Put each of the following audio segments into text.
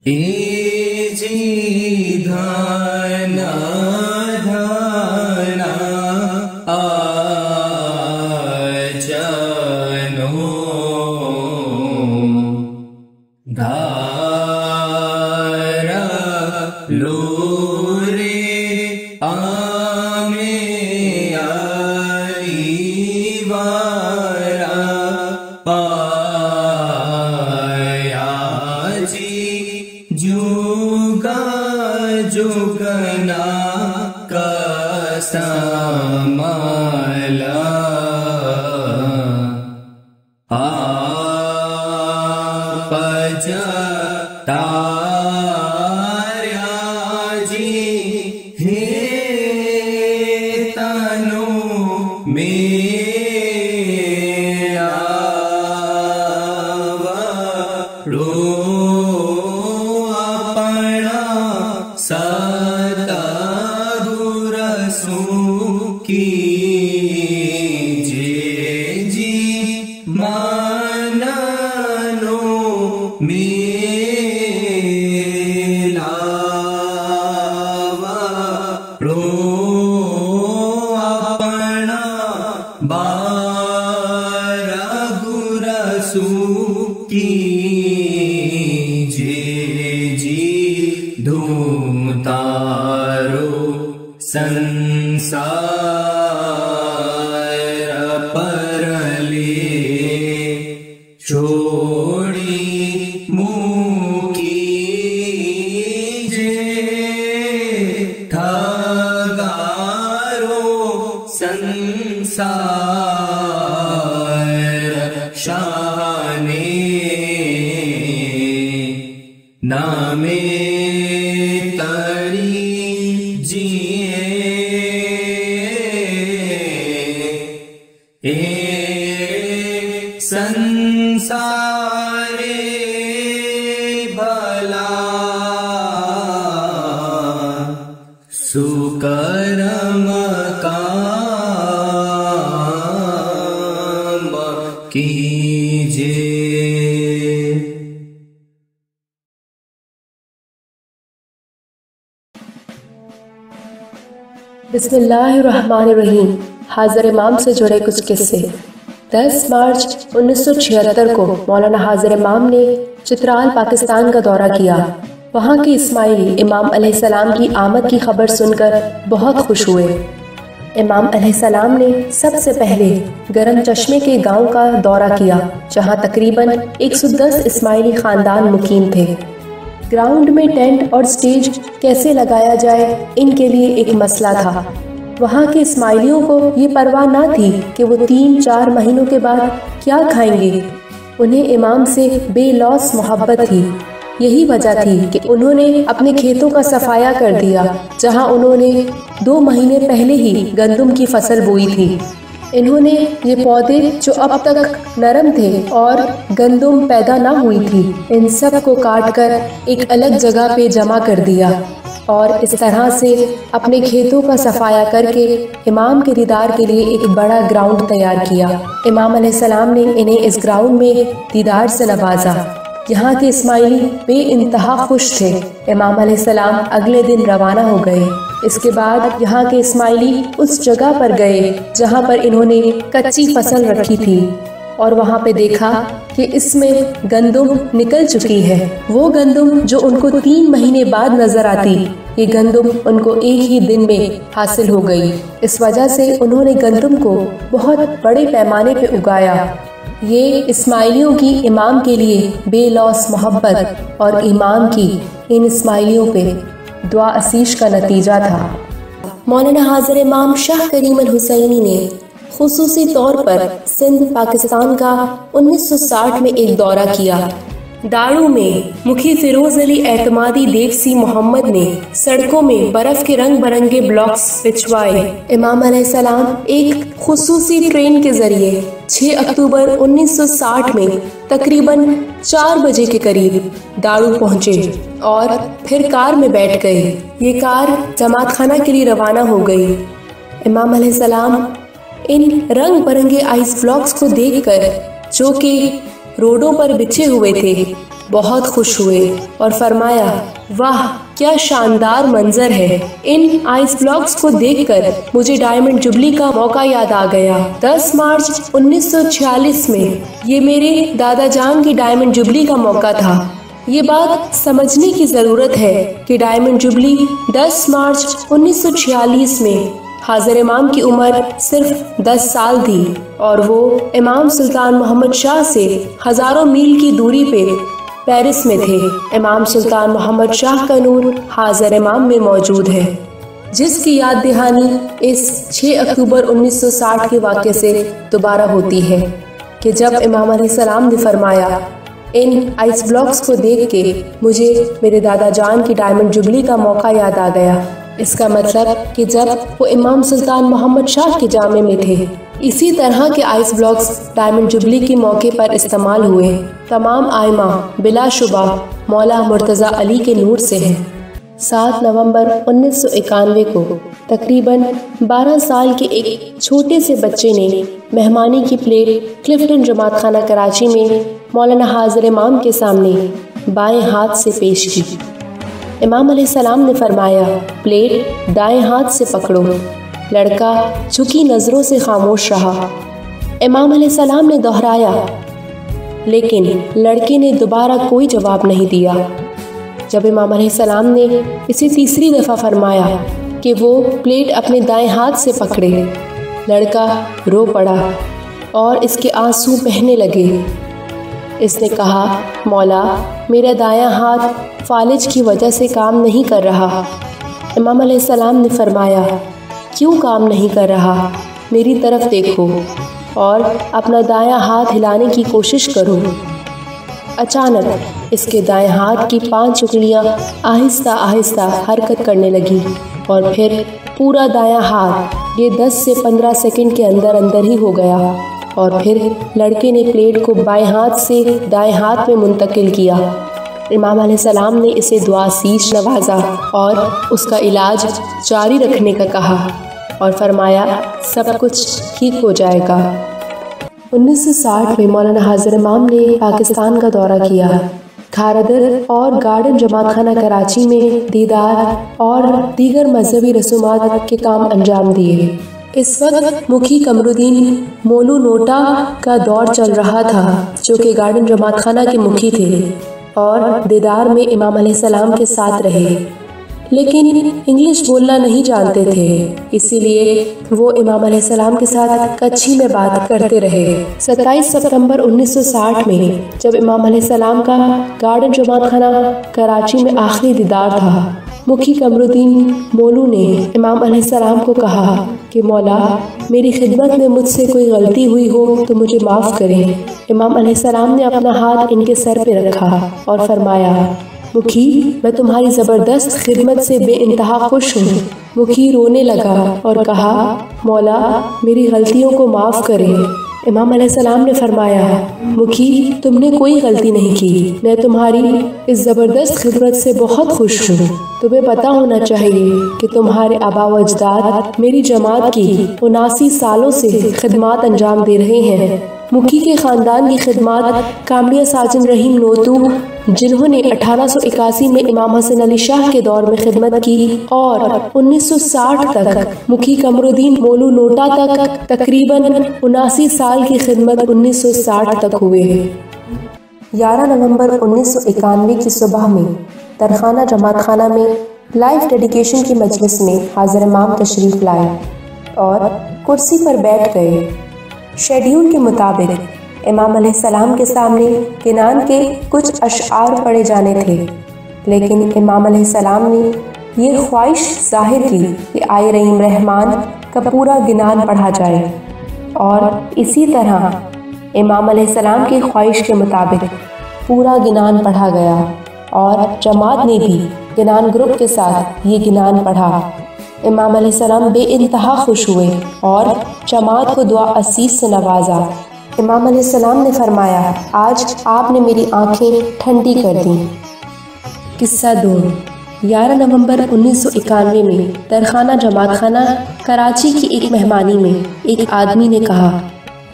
एजी धना धना आजनो धारा लोरे आमे आईवारा पायाजी जुगा जुगना कसमला आपज तार्याजी हे तनु मेरा सतगुरसु की जी माननो मेलावा अपना बारा गुरसु की जी धूम तारो संसार परले छोड़ी मुकी जे ठगारो संसार शाने नामे तरी जिए संसारे भला सुकर्म काम कीजिए। बिस्मिल्लाहिर्रहमानिर्रहीम। हाज़िर इमाम से जुड़े कुछ किस्से। 10 मार्च 1976 को मौलाना हाज़िर इमाम ने चित्राल पाकिस्तान का दौरा किया। वहाँ के इस्माइली इमाम अलैहिस्सलाम की आमद की खबर सुनकर बहुत खुश हुए। इमाम अलैहिस्सलाम ने सबसे पहले गरम चश्मे के गांव का दौरा किया, जहाँ तकरीबन 110 इस्माइली खानदान मुकीम थे। ग्राउंड में टेंट और स्टेज कैसे लगाया जाए, इनके लिए एक मसला था। वहाँ के इस्माइलियों को ये परवाह ना थी कि वो 3-4 महीनों के बाद क्या खाएंगे। उन्हें इमाम से बेलौस मोहब्बत थी। यही वजह थी कि उन्होंने अपने खेतों का सफाया कर दिया, जहाँ उन्होंने 2 महीने पहले ही गंदम की फसल बोई थी। इन्होंने ये पौधे जो अब तक नरम थे और गंदम पैदा ना हुई थी, इन सब को काट कर एक अलग जगह पे जमा कर दिया और इस तरह से अपने खेतों का सफाया करके इमाम के दीदार के लिए एक बड़ा ग्राउंड तैयार किया। इमाम अलैहिस्सलाम ने इन्हें इस ग्राउंड में दीदार से नवाजा। यहाँ के इस्माइली बेइंतहा खुश थे। इमाम अलैहिस्सलाम अगले दिन रवाना हो गए। इसके बाद यहाँ के इस्माइली उस जगह पर गए जहाँ पर इन्होंने कच्ची फसल रखी थी और वहाँ पे देखा कि इसमें गंदम निकल चुकी है। वो गंदम जो उनको 3 महीने बाद नजर आती, ये गंदम उनको एक ही दिन में हासिल हो गई। इस वजह से उन्होंने गंदम को बहुत बड़े पैमाने पे उगाया। ये इस्माइलियों की इमाम के लिए बेलौस मोहब्बत और इमाम की इन इस्माइलियों पे दुआ आशीष का नतीजा था। मौलाना हाज़िर इमाम शाह करीम अल हुसैनी ने खुसूसी तौर पर सिंध पाकिस्तान का 1960 में एक दौरा किया। दारू में मुखी फिरोज अली एतमादी देवसी मोहम्मद ने सड़कों में बर्फ के रंग बिरंगे ब्लॉक्स बिछवाए। इमाम अलैहिस्सलाम एक खुसूसी ट्रेन के जरिए 6 अक्टूबर 1960 में तकरीबन 4 बजे के करीब दारू पहुँचे और फिर कार में बैठ गए। ये कार जमात खाना के लिए रवाना हो गई। इमाम अलैहिस्सलाम इन रंग बिरंगे आइस ब्लॉक्स को देखकर, जो कि रोडों पर बिछे हुए थे, बहुत खुश हुए और फरमाया, वाह क्या शानदार मंजर है। इन आइस ब्लॉक्स को देखकर मुझे डायमंड जुबली का मौका याद आ गया। 10 मार्च 1946 में ये मेरे दादा जान की डायमंड जुबली का मौका था। ये बात समझने की जरूरत है कि डायमंड जुबली 10 मार्च 1946 में हाज़र इमाम की उम्र सिर्फ 10 साल थी और वो इमाम सुल्तान मोहम्मद शाह से हजारों मील की दूरी पे पेरिस में थे। इमाम सुल्तान मोहम्मद शाह का नूर हाज़र इमाम में मौजूद है, जिसकी याद दहानी इस 6 अक्टूबर 1960 के वाक़े से दोबारा होती है कि जब इमाम अलैहिस्सलाम ने फरमाया, इन आइस ब्लॉक्स को देख के मुझे मेरे दादा जान की डायमंड जुबली का मौका याद आ गया। इसका मतलब कि जब वो इमाम सुल्तान मोहम्मद शाह के जामे में थे, इसी तरह के आइस ब्लॉक्स डायमंड जुबली के मौके पर इस्तेमाल हुए। तमाम आइमा बिलाशुबा मौला मुर्तज़ा अली के नूर से हैं। 7 नवंबर 1991 को तकरीबन 12 साल के एक छोटे से बच्चे ने मेहमानी की प्लेट क्लिफ्टन जमात खाना कराची में मौलाना हाज़र इमाम के सामने बाएं हाथ से पेश की। इमाम अलैहिस्सलाम ने फरमाया, प्लेट दाएं हाथ से पकड़ो। लड़का झुकी नज़रों से खामोश रहा। इमाम अलैहिस्सलाम ने दोहराया, लेकिन लड़के ने दोबारा कोई जवाब नहीं दिया। जब इमाम अलैहिस्सलाम ने इसे तीसरी दफ़ा फरमाया कि वो प्लेट अपने दाएं हाथ से पकड़े, लड़का रो पड़ा और इसके आंसू बहने लगे। इसने कहा, मौला मेरा दायां हाथ फालिज की वजह से काम नहीं कर रहा। इमाम अलैहिस्सलाम ने फरमाया, क्यों काम नहीं कर रहा? मेरी तरफ देखो और अपना दायां हाथ हिलाने की कोशिश करो। अचानक इसके दाएं हाथ की 5 उंगलियां आहिस्ता आहिस्ता हरकत करने लगी और फिर पूरा दायां हाथ ये 10 से 15 सेकंड के अंदर अंदर ही हो गया और फिर लड़के ने प्लेट को बाएं हाथ से दाएं हाथ में मुंतकिल किया। इमाम अलैहिस्सलाम ने इसे दुआ शीश नवाजा और उसका इलाज जारी रखने का कहा और फरमाया, सब कुछ ठीक हो जाएगा। 1960 में मौलाना हाज़र इमाम ने पाकिस्तान का दौरा किया। खारदर और गार्डन जमात खाना कराची में दीदार और दीगर मजहबी रसूमात के काम अंजाम दिए। इस वक्त मुखी कमरुद्दीन मोलू नोटा का दौर चल रहा था, जो कि गार्डन जमात खाना के मुखी थे और दीदार में इमाम अलैहिस्सलाम के साथ रहे, लेकिन इंग्लिश बोलना नहीं जानते थे, इसीलिए वो इमाम अलैहिस्सलाम के साथ कच्छी में बात करते रहे। 27 सितंबर 1960 में जब इमाम अलैहिस्सलाम का गार्डन जमात खाना कराची में आखिरी दीदार था, मुखी कमरुद्दीन मोलू ने इमाम अलैहिस्सलाम को कहा कि मौला मेरी खिदमत में मुझसे कोई गलती हुई हो तो मुझे माफ़ करें। इमाम अलैहिस्सलाम ने अपना हाथ इनके सर पे रखा और फरमाया, मुखी मैं तुम्हारी ज़बरदस्त खिदमत से बेइंतहा खुश हूँ। मुखी रोने लगा और कहा, मौला मेरी गलतियों को माफ़ करें। इमाम अलैहिस्सलाम ने फरमाया, मुखी तुमने कोई गलती नहीं की, मैं तुम्हारी इस ज़बरदस्त खिदमत से बहुत खुश हूँ। तुम्हें पता होना चाहिए कि तुम्हारे आबा व अजदाद मेरी जमात की 79 सालों से खिदमत अंजाम दे रहे हैं। मुखी के ख़ानदान की खिदमत कामलिया साजिन रहीम नोतू, जिन्होंने 1881 में इमाम हसन अली शाह के दौर में खिदमत की और 1960 तक मुखी कमरुद्दीन मोलू नोटा तक तकरीबन 79 साल की खिदमत 1960 तक हुए। 11 नवंबर 1991 की सुबह में तरखाना जमात खाना में लाइफ डेडिकेशन की मजलिस में हाज़र इमाम तशरीफ़ लाए और कुर्सी पर बैठ गए। शेड्यूल के मुताबिक इमाम अलैहिस्सलाम के सामने किनान के कुछ अशआर पढ़े जाने थे, लेकिन इमाम अलैहिस्सलाम ने ये ख्वाहिश जाहिर की कि आए रहीम रहमान का पूरा गिनान पढ़ा जाए और इसी तरह इमाम अलैहिस्सलाम की ख्वाहिश के मुताबिक पूरा गिनान पढ़ा गया और जमात ने भी गिनान ग्रुप के साथ ये गिनान पढ़ा। इमाम अलैहिस्सलाम बेइंतहा खुश हुए और जमात को दुआ असीस से नवाजा। इमाम अलैहिस्सलाम ने फरमाया, आज आपने मेरी आंखें ठंडी कर दी। किस्सा 2। 11 नवंबर 1991 में तरखाना जमात खाना कराची की एक मेहमानी में एक आदमी ने कहा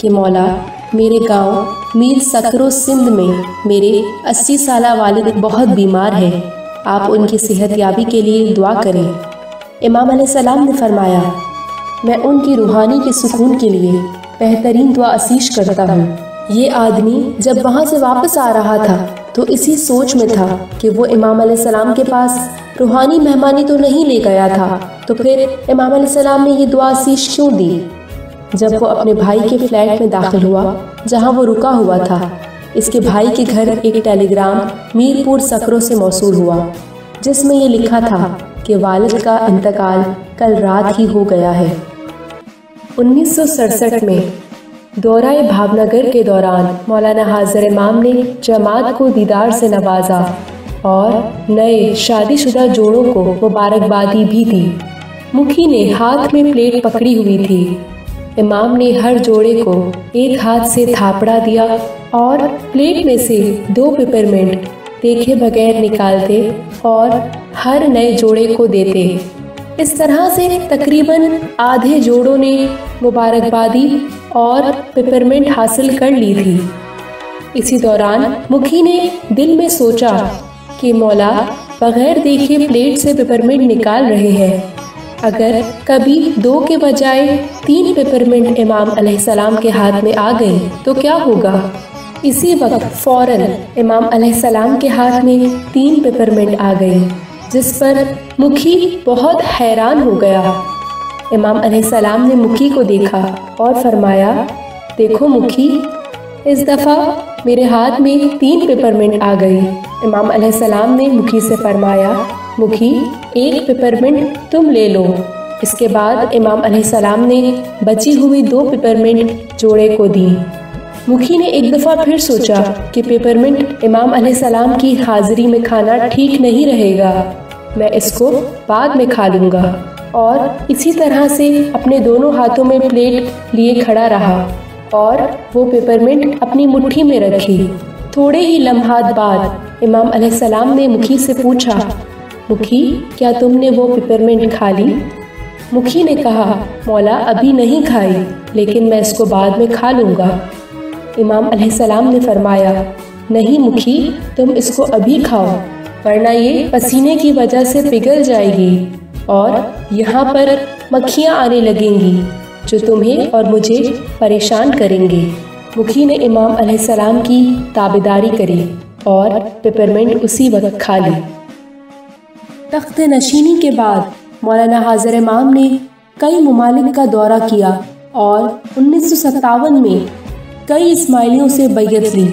कि मौला मेरे गांव मीर सकरो सिंध में मेरे 80 साला वालिद बहुत बीमार है, आप उनकी सेहतयाबी के लिए दुआ करें। इमाम अलैहिस्सलाम ने फरमाया, मैं उनकी रूहानी के सुकून के लिए बेहतरीन दुआ आशीष करता हूँ। ये आदमी जब वहाँ से वापस आ रहा था तो इसी सोच में था कि वो इमाम अलैहिस्सलाम के पास रूहानी मेहमानी तो नहीं ले गया था, तो फिर इमाम अलैहिस्सलाम ने ये दुआ आशीष क्यों दी। जब वो अपने भाई के फ्लैट में दाखिल हुआ जहाँ वो रुका हुआ था, इसके भाई के घर एक टेलीग्राम मीरपुर सकरो से मौसूल हुआ, जिसमें ये लिखा था कि वालिद का इंतकाल कल रात ही हो गया है। 1967 में दौरा भावनगर के दौरान मौलाना हाजिर इमाम ने जमात को दीदार से नवाजा और नए शादीशुदा जोड़ों को मुबारकबादी भी दी। मुखी ने हाथ में प्लेट पकड़ी हुई थी। इमाम ने हर जोड़े को एक हाथ से थापड़ा दिया और प्लेट में से 2 पेपरमिंट देखे बगैर निकालते और हर नए जोड़े को देते। इस तरह से तकरीबन आधे जोड़ों ने मुबारकबादी और पेपरमिंट हासिल कर ली थी। इसी दौरान मुखी ने दिल में सोचा कि मौला बगैर देखे प्लेट से पेपरमिंट निकाल रहे हैं, अगर कभी 2 के बजाय 3 पेपरमिंट इमाम अलैहिस्सलाम के हाथ में आ गई तो क्या होगा। इसी वक्त फौरन इमाम अलैहिस्सलाम के हाथ में 3 पेपरमिंट आ गई, जिस पर मुखी बहुत हैरान हो गया। इमाम अलैहिस्सलाम ने मुखी को देखा और फरमाया, देखो मुखी, इस दफ़ा मेरे हाथ में 3 पेपरमिंट आ गई। इमाम अलैहिस्सलाम ने मुखी से फरमाया, मुखी 1 पेपरमिंट तुम ले लो। इसके बाद इमाम अलैहिस्सलाम ने बची हुई 2 पेपरमिंट जोड़े को दी। मुखी ने एक दफ़ा फिर सोचा कि पेपरमिंट इमाम अलैहिस्सलाम की हाजिरी में खाना ठीक नहीं रहेगा, मैं इसको बाद में खा लूँगा। और इसी तरह से अपने दोनों हाथों में प्लेट लिए खड़ा रहा और वो पेपरमिंट अपनी मुट्ठी में रखी। थोड़े ही लम्हात बाद इमाम अलैहिस्सलाम ने मुखी से पूछा, मुखी क्या तुमने वो पेपरमिंट खा ली। मुखी ने कहा, मौला अभी नहीं खाई, लेकिन मैं इसको बाद में खा लूँगा। इमाम अलैहिस्सलाम ने फरमाया, नहीं मुखी, तुम इसको अभी खाओ, वरना ये पसीने की वजह से पिघल जाएगी और यहाँ पर मक्खियाँ आने लगेंगी जो तुम्हें और मुझे परेशान करेंगे। मुखी ने इमाम अलैहिस्सलाम की ताबेदारी करी और पेपरमिंट उसी वक्त खा ली। तख्त नशीनी के बाद मौलाना हाजिर इमाम ने कई ममालिक का दौरा किया और 1957 में कई इस्माइलियों से बैयत ली।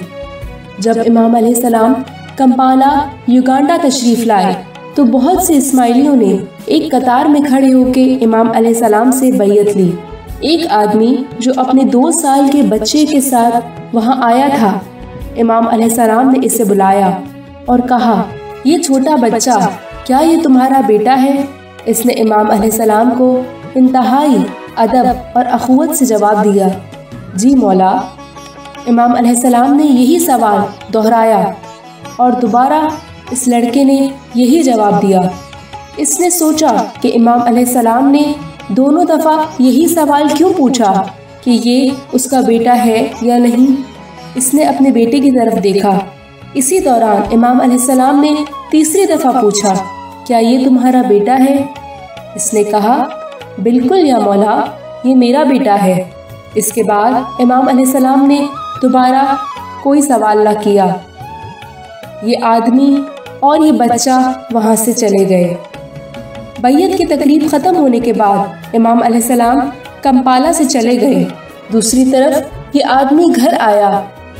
जब इमाम अलैहिस्सलाम कंपाला युगांडा तशरीफ लाए तो बहुत से इस्माइलियों ने एक कतार में खड़े होकर इमाम अलैहिस्सलाम से बैयत ली। एक आदमी जो अपने 2 साल के बच्चे के साथ वहां आया था, इमाम अलैहिस्सलाम ने इसे बुलाया और कहा, ये छोटा बच्चा क्या ये तुम्हारा बेटा है। इसने इमाम अलैहिस्सलाम को इंतहाई अदब और अखुवत से जवाब दिया, जी मौला। इमाम अलैहिस्सलाम ने यही सवाल दोहराया और दोबारा इस लड़के ने यही जवाब दिया। इसने सोचा कि इमाम अलैहिस्सलाम ने दोनों दफ़ा यही सवाल क्यों पूछा कि ये उसका बेटा है या नहीं। इसने अपने बेटे की तरफ देखा। इसी दौरान इमाम अलैहिस्सलाम ने तीसरी दफ़ा पूछा, क्या ये तुम्हारा बेटा है। इसने कहा, बिल्कुल या मौला, ये मेरा बेटा है। इसके बाद इमाम अलैहिस्सलाम ने दोबारा कोई सवाल न किया। ये आदमी और ये बच्चा वहाँ से चले गए। बैयत की तकरीब ख़त्म होने के बाद इमाम अलैहिस्सलाम कंपाला से चले गए। दूसरी तरफ ये आदमी घर आया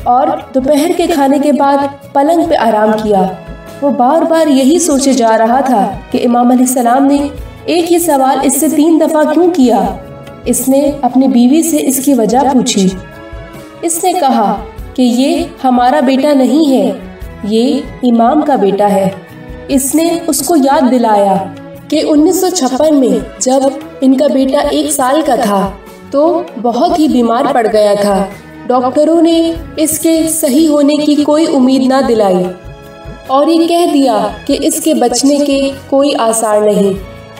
और दोपहर के खाने के बाद पलंग पे आराम किया। वो बार बार यही सोचे जा रहा था कि इमाम अलैहिस्सलाम ने एक ही सवाल इससे 3 दफ़ा क्यों किया। इसने अपनी बीवी से इसकी वजह पूछी। इसने कहा कि ये हमारा बेटा नहीं है, ये इमाम का बेटा है। इसने उसको याद दिलाया कि 1956 में जब इनका बेटा 1 साल का था तो बहुत ही बीमार पड़ गया था। डॉक्टरों ने इसके सही होने की कोई उम्मीद ना दिलाई और ये कह दिया कि इसके बचने के कोई आसार नहीं।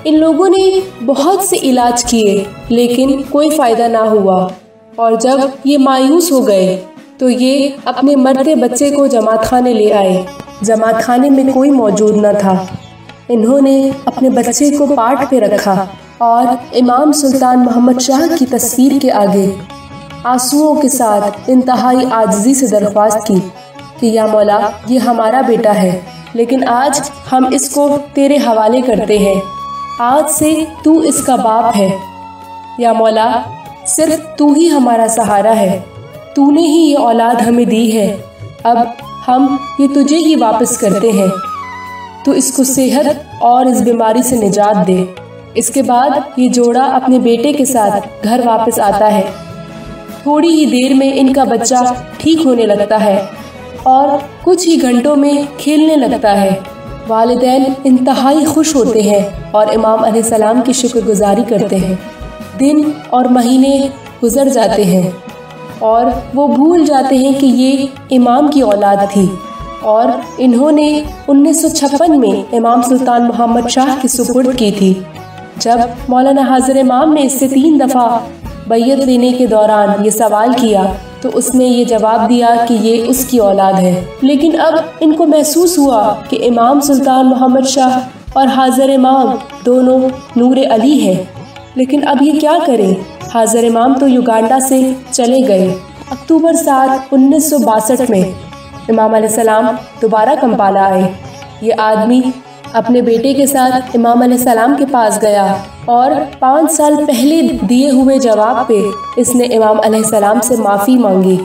इन लोगों ने बहुत से इलाज किए लेकिन कोई फायदा ना हुआ और जब ये मायूस हो गए तो ये अपने मरते बच्चे को जमात खाने ले आए। जमात खाने में कोई मौजूद न था। इन्होंने अपने बच्चे को पाट पे रखा और इमाम सुल्तान मोहम्मद शाह की तस्वीर के आगे आंसुओं के साथ इंतहाई आजिज़ी से दरख्वास्त की कि या मौला, ये हमारा बेटा है, लेकिन आज हम इसको तेरे हवाले करते हैं। आज से तू इसका बाप है। या मौला, सिर्फ तू ही हमारा सहारा है। तूने ही ये औलाद हमें दी है। अब हम ये तुझे ही वापस करते हैं। तू इसको सेहत और इस बीमारी से निजात दे। इसके बाद ये जोड़ा अपने बेटे के साथ घर वापस आता है। थोड़ी ही देर में इनका बच्चा ठीक होने लगता है और कुछ ही घंटों में खेलने लगता है। वालिदैन इंतहाई खुश होते हैं और इमाम अलैहिस्सलाम की शुक्रगुजारी करते हैं। दिन और महीने गुजर जाते हैं और वो भूल जाते हैं कि ये इमाम की औलाद थी और इन्होंने 1956 में इमाम सुल्तान मोहम्मद शाह की सुपुर्द की थी। जब मौलाना हाजिर इमाम ने इससे 3 दफ़ा बैयत लेने के दौरान ये सवाल किया तो उसने ये जवाब दिया कि ये उसकी औलाद है। लेकिन अब इनको महसूस हुआ कि इमाम सुल्तान मोहम्मद शाह और हाजिर इमाम दोनों नूरे अली हैं। लेकिन अब ये क्या करें? हाजिर इमाम तो युगांडा से चले गए। अक्टूबर 7, 1962 में इमाम अलैहिस्सलाम दोबारा कंपाला आए। ये आदमी अपने बेटे के साथ इमाम अलैहिस्सलाम के पास गया और 5 साल पहले दिए हुए जवाब पे इसने इमाम अलैहिस्सलाम से माफ़ी मांगी।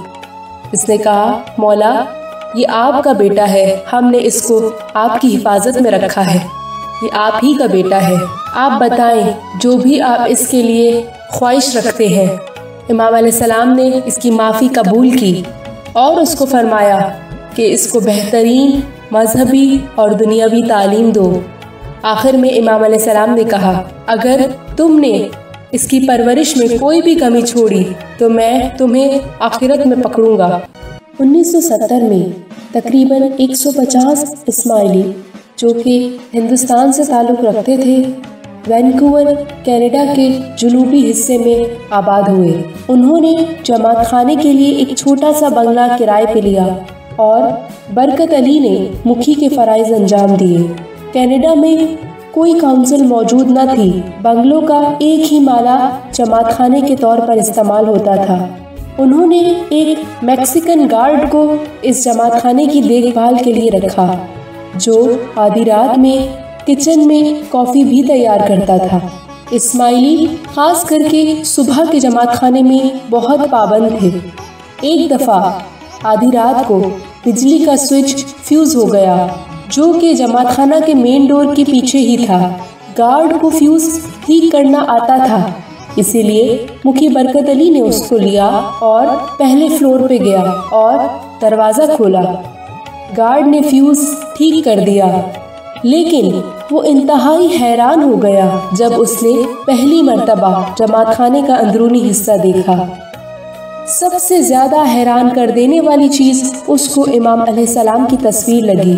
इसने कहा, मौला, ये आपका बेटा है, हमने इसको आपकी हिफाजत में रखा है, ये आप ही का बेटा है। आप बताएं जो भी आप इसके लिए ख्वाहिश रखते हैं। इमाम अलैहिस्सलाम ने इसकी माफ़ी कबूल की और उसको फरमाया कि इसको बेहतरीन मजहबी और दुनियावी तालीम दो। आखिर में इमाम अलैहिस्सलाम ने कहा, अगर तुमने इसकी परवरिश में कोई भी कमी छोड़ी तो मैं तुम्हें आखिरत में पकड़ूंगा। 1970 में तकरीबन 150 इस्माइली जो कि हिंदुस्तान से ताल्लुक़ रखते थे वैंकूवर कनाडा के जनूबी हिस्से में आबाद हुए। उन्होंने जमात खाने के लिए एक छोटा सा बंगला किराए पे लिया और बरकत अली ने मुखी के फ़राइज़ अंजाम दिए। कनाडा में कोई काउंसिल मौजूद न थी। बंगलों का एक ही माला जमात खाने के तौर पर इस्तेमाल होता था। उन्होंने एक मैक्सिकन गार्ड को इस जमात खाने की देखभाल के लिए रखा जो आधी रात में किचन में कॉफ़ी भी तैयार करता था। इस्माइली खास करके सुबह के जमात खाने में बहुत पाबंद थे। एक दफ़ा आधी रात को बिजली का स्विच फ्यूज हो गया जो कि जमात खाना के मेन डोर के पीछे ही था। गार्ड को फ्यूज ठीक करना आता था, इसीलिए मुखी बरकत अली ने उसको लिया और पहले फ्लोर पे गया और दरवाज़ा खोला। गार्ड ने फ्यूज ठीक कर दिया, लेकिन वो इंतहाई हैरान हो गया जब उसने पहली मर्तबा जमात खाने का अंदरूनी हिस्सा देखा। सबसे ज्यादा हैरान कर देने वाली चीज उसको इमाम अलैहिस्सलाम की तस्वीर लगी।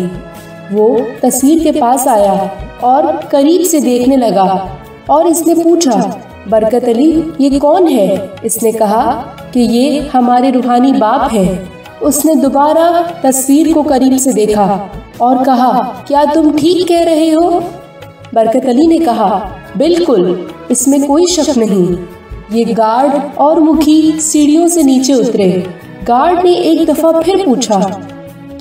वो तस्वीर के पास आया और करीब से देखने लगा और इसने पूछा, बरकत अली, ये कौन है? इसने कहा कि ये हमारे रूहानी बाप है। उसने दोबारा तस्वीर को करीब से देखा और कहा, क्या तुम ठीक कह रहे हो? बरकत अली ने कहा, बिल्कुल, इसमें कोई शक नहीं। ये गार्ड और मुखी सीढ़ियों से नीचे उतरे। गार्ड ने एक दफा फिर पूछा,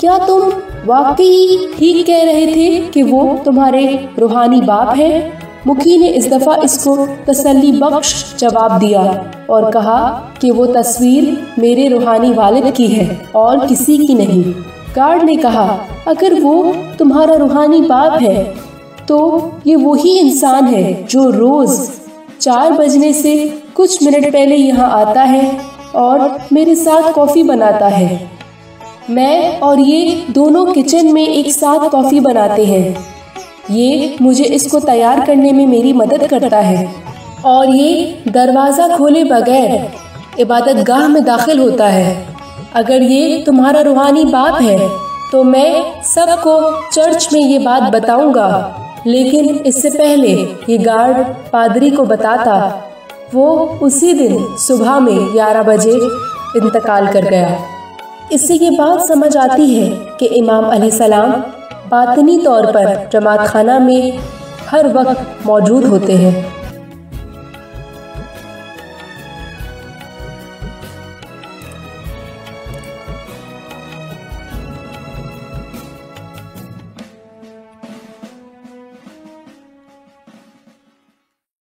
क्या तुम वाकई ठीक कह रहे थे कि वो तुम्हारे रूहानी बाप है? मुखी ने इस दफा इसको तसल्ली बख्श जवाब दिया और कहा कि वो तस्वीर मेरे रूहानी वालिद की है और किसी की नहीं। गार्ड ने कहा, अगर वो तुम्हारा रूहानी बाप है तो ये वही इंसान है जो रोज 4 बजने से कुछ मिनट पहले यहाँ आता है और मेरे साथ कॉफी बनाता है। मैं और ये दोनों किचन में एक साथ कॉफी बनाते हैं। ये मुझे इसको तैयार करने में मेरी मदद करता है और ये दरवाज़ा खोले बगैर इबादत गाह में दाखिल होता है। अगर ये तुम्हारा रूहानी बाप है तो मैं सबको चर्च में ये बात बताऊंगा, लेकिन इससे पहले ये गार्ड पादरी को बताता वो उसी दिन सुबह में 11 बजे इंतकाल कर गया। इससे ये बात समझ आती है कि इमाम अलैहिस्सलाम बातिनी तौर पर जमात खाना में हर वक्त मौजूद होते हैं।